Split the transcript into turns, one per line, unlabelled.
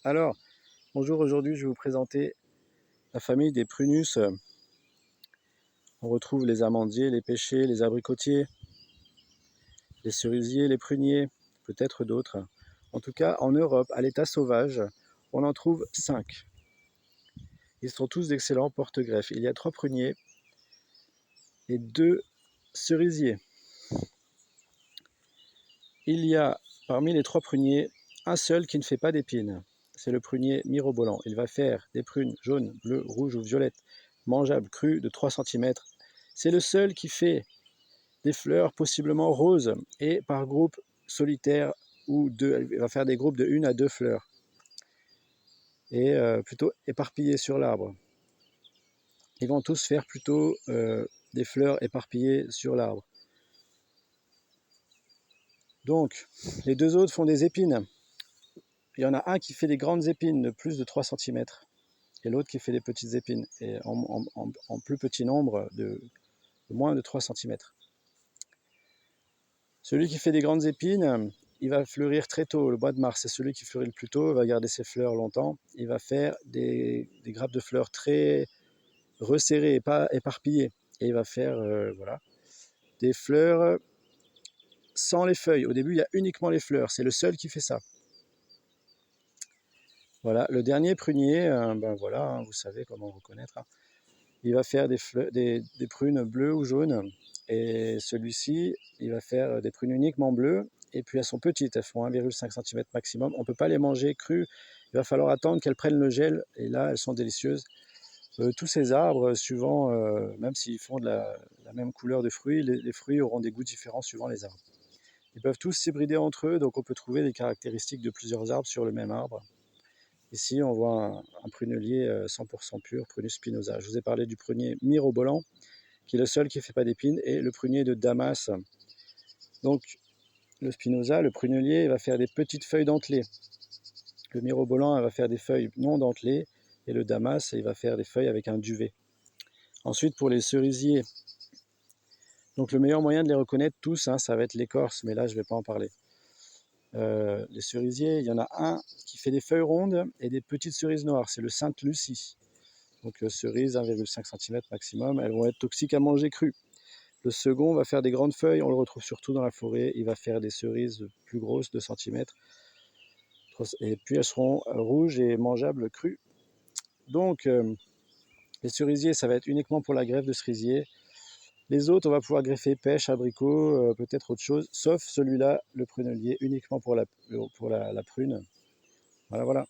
Alors, bonjour, aujourd'hui je vais vous présenter la famille des prunus. On retrouve les amandiers, les pêchers, les abricotiers, les cerisiers, les pruniers, peut-être d'autres. En tout cas, en Europe, à l'état sauvage, on en trouve 5. Ils sont tous d'excellents porte-greffes. Il y a 3 pruniers et 2 cerisiers. Il y a parmi les 3 pruniers un seul qui ne fait pas d'épines. C'est le prunier mirobolant. Il va faire des prunes jaunes, bleues, rouges ou violettes, mangeables, crues de 3 cm. C'est le seul qui fait des fleurs possiblement roses et par groupe solitaire ou deux. Il va faire des groupes de 1 à 2 fleurs et plutôt éparpillées sur l'arbre. Ils vont tous faire plutôt des fleurs éparpillées sur l'arbre. Donc, les 2 autres font des épines. Il y en a un qui fait des grandes épines de plus de 3 cm et l'autre qui fait des petites épines et en plus petit nombre de moins de 3 cm. Celui qui fait des grandes épines, il va fleurir très tôt, le mois de mars. C'est celui qui fleurit le plus tôt, il va garder ses fleurs longtemps. Il va faire des grappes de fleurs très resserrées et pas éparpillées. Et il va faire voilà, des fleurs sans les feuilles. Au début, il y a uniquement les fleurs. C'est le seul qui fait ça. Voilà, le dernier prunier, ben voilà, hein, vous savez comment reconnaître. Hein. Il va faire des prunes bleues ou jaunes. Et celui-ci, il va faire des prunes uniquement bleues. Et puis elles sont petites, elles font 1,5 cm maximum. On ne peut pas les manger crues. Il va falloir attendre qu'elles prennent le gel. Et là, elles sont délicieuses. Tous ces arbres, suivant, même s'ils font de la même couleur de fruits, les fruits auront des goûts différents suivant les arbres. Ils peuvent tous s'hybrider entre eux, donc on peut trouver des caractéristiques de plusieurs arbres sur le même arbre. Ici, on voit un prunelier 100% pur, Prunus spinosa. Je vous ai parlé du prunier mirobolant, qui est le seul qui ne fait pas d'épines, et le prunier de Damas. Donc, le spinosa, le prunelier, il va faire des petites feuilles dentelées. Le mirobolant, il va faire des feuilles non dentelées, et le Damas, il va faire des feuilles avec un duvet. Ensuite, pour les cerisiers, donc le meilleur moyen de les reconnaître tous, hein, ça va être l'écorce, mais là, je ne vais pas en parler. Les cerisiers, il y en a un qui fait des feuilles rondes et des petites cerises noires, c'est le Sainte-Lucie. Donc cerise 1,5 cm maximum, elles vont être toxiques à manger crues. Le second va faire des grandes feuilles, on le retrouve surtout dans la forêt, il va faire des cerises plus grosses, 2 cm, et puis elles seront rouges et mangeables crues. Donc les cerisiers, ça va être uniquement pour la greffe de cerisier. Les autres, on va pouvoir greffer pêche, abricot, peut-être autre chose, sauf celui-là, le prunelier, uniquement pour la prune. Voilà, voilà.